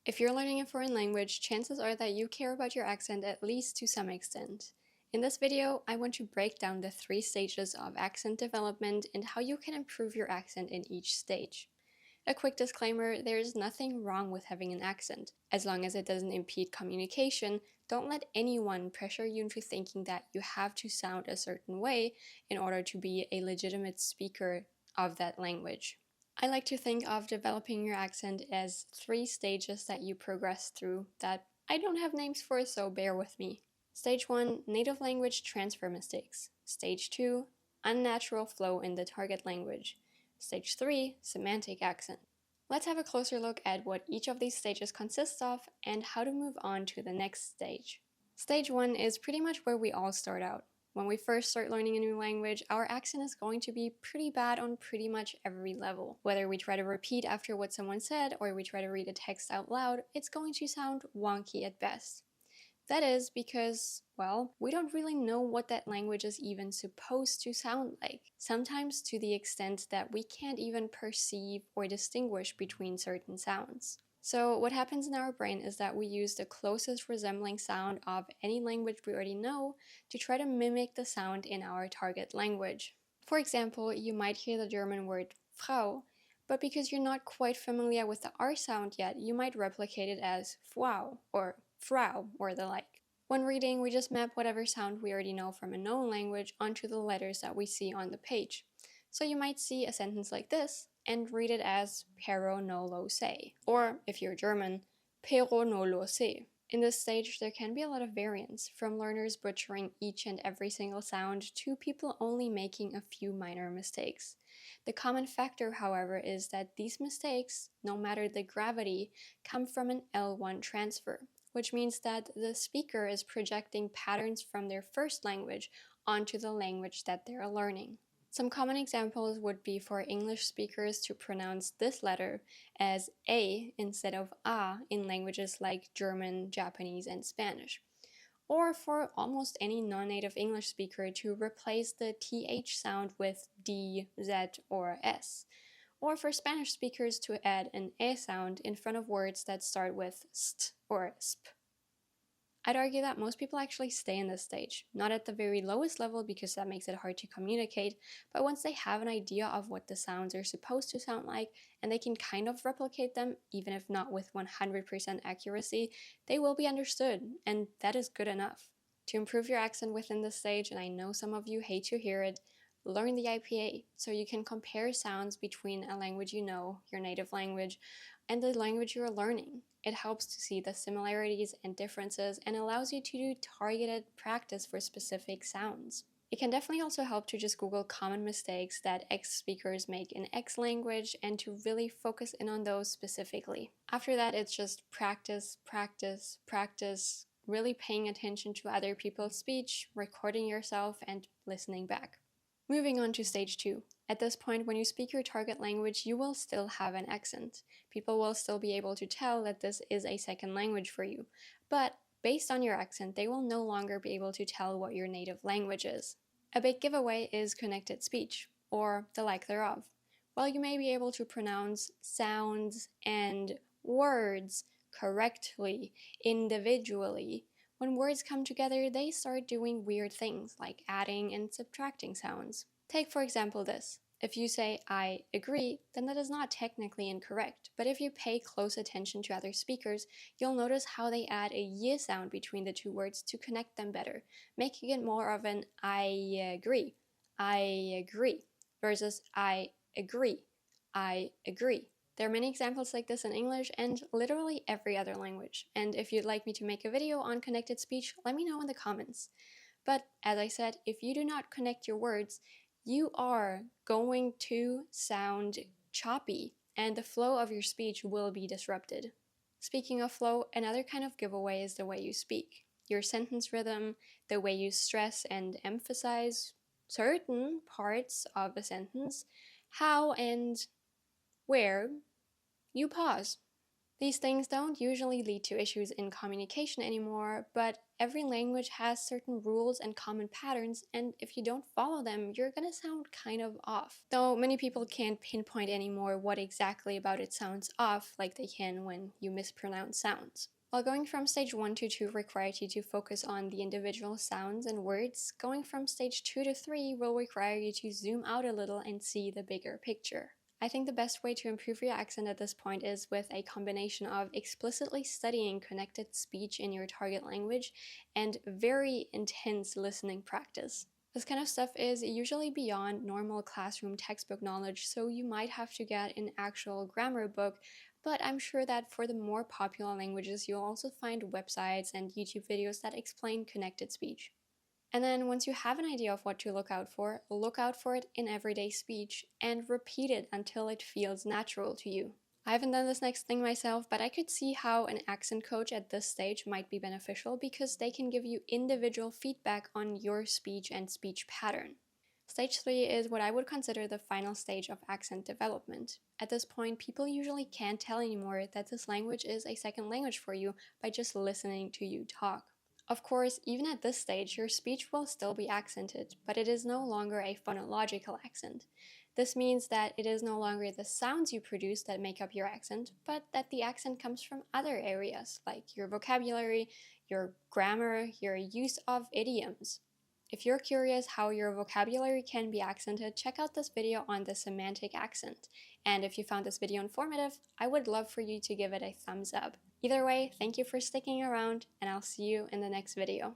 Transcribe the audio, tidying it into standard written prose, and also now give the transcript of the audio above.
If you're learning a foreign language, chances are that you care about your accent at least to some extent. In this video, I want to break down the 3 stages of accent development and how you can improve your accent in each stage. A quick disclaimer, there is nothing wrong with having an accent. As long as it doesn't impede communication, don't let anyone pressure you into thinking that you have to sound a certain way in order to be a legitimate speaker of that language. I like to think of developing your accent as 3 stages that you progress through that I don't have names for, so bear with me. Stage 1, native language transfer mistakes. Stage 2, unnatural flow in the target language. Stage 3, semantic accent. Let's have a closer look at what each of these stages consists of and how to move on to the next stage. Stage 1 is pretty much where we all start out. When we first start learning a new language, our accent is going to be pretty bad on pretty much every level. Whether we try to repeat after what someone said or we try to read a text out loud, it's going to sound wonky at best. That is because, well, we don't really know what that language is even supposed to sound like. Sometimes to the extent that we can't even perceive or distinguish between certain sounds. So what happens in our brain is that we use the closest resembling sound of any language we already know to try to mimic the sound in our target language. For example, you might hear the German word Frau, but because you're not quite familiar with the R sound yet, you might replicate it as Frau or Frau or the like. When reading, we just map whatever sound we already know from a known language onto the letters that we see on the page. So you might see a sentence like this and read it as pero no lo sé, or if you're German, pero no lo sé. In this stage, there can be a lot of variance, from learners butchering each and every single sound to people only making a few minor mistakes. The common factor, however, is that these mistakes, no matter the gravity, come from an L1 transfer, which means that the speaker is projecting patterns from their first language onto the language that they're learning. Some common examples would be for English speakers to pronounce this letter as A instead of A in languages like German, Japanese, and Spanish. Or for almost any non-native English speaker to replace the TH sound with D, Z, or S. Or for Spanish speakers to add an E sound in front of words that start with st or sp. I'd argue that most people actually stay in this stage, not at the very lowest level because that makes it hard to communicate, but once they have an idea of what the sounds are supposed to sound like and they can kind of replicate them, even if not with 100% accuracy, they will be understood, and that is good enough. To improve your accent within this stage, and I know some of you hate to hear it, learn the IPA so you can compare sounds between a language you know, your native language, and the language you're learning. It helps to see the similarities and differences and allows you to do targeted practice for specific sounds. It can definitely also help to just Google common mistakes that X speakers make in X language and to really focus in on those specifically. After that, it's just practice, practice, practice, really paying attention to other people's speech, recording yourself, and listening back. Moving on to stage 2. At this point, when you speak your target language, you will still have an accent. People will still be able to tell that this is a second language for you. But based on your accent, they will no longer be able to tell what your native language is. A big giveaway is connected speech, or the like thereof. While you may be able to pronounce sounds and words correctly, individually, when words come together, they start doing weird things like adding and subtracting sounds. Take for example this. If you say, I agree, then that is not technically incorrect, but if you pay close attention to other speakers, you'll notice how they add a y sound between the two words to connect them better, making it more of an I agree, versus I agree, I agree. There are many examples like this in English and literally every other language, and if you'd like me to make a video on connected speech, let me know in the comments. But as I said, if you do not connect your words, you are going to sound choppy, and the flow of your speech will be disrupted. Speaking of flow, another kind of giveaway is the way you speak. Your sentence rhythm, the way you stress and emphasize certain parts of a sentence, how and where you pause. These things don't usually lead to issues in communication anymore, but every language has certain rules and common patterns, and if you don't follow them, you're gonna sound kind of off. Though many people can't pinpoint anymore what exactly about it sounds off, like they can when you mispronounce sounds. While going from stage 1 to 2 requires you to focus on the individual sounds and words, going from stage 2 to 3 will require you to zoom out a little and see the bigger picture. I think the best way to improve your accent at this point is with a combination of explicitly studying connected speech in your target language and very intense listening practice. This kind of stuff is usually beyond normal classroom textbook knowledge, so you might have to get an actual grammar book, but I'm sure that for the more popular languages, you'll also find websites and YouTube videos that explain connected speech. And then once you have an idea of what to look out for it in everyday speech and repeat it until it feels natural to you. I haven't done this next thing myself, but I could see how an accent coach at this stage might be beneficial because they can give you individual feedback on your speech and speech pattern. Stage 3 is what I would consider the final stage of accent development. At this point, people usually can't tell anymore that this language is a second language for you by just listening to you talk. Of course, even at this stage, your speech will still be accented, but it is no longer a phonological accent. This means that it is no longer the sounds you produce that make up your accent, but that the accent comes from other areas, like your vocabulary, your grammar, your use of idioms. If you're curious how your vocabulary can be accented, check out this video on the semantic accent. And if you found this video informative, I would love for you to give it a thumbs up. Either way, thank you for sticking around, and I'll see you in the next video.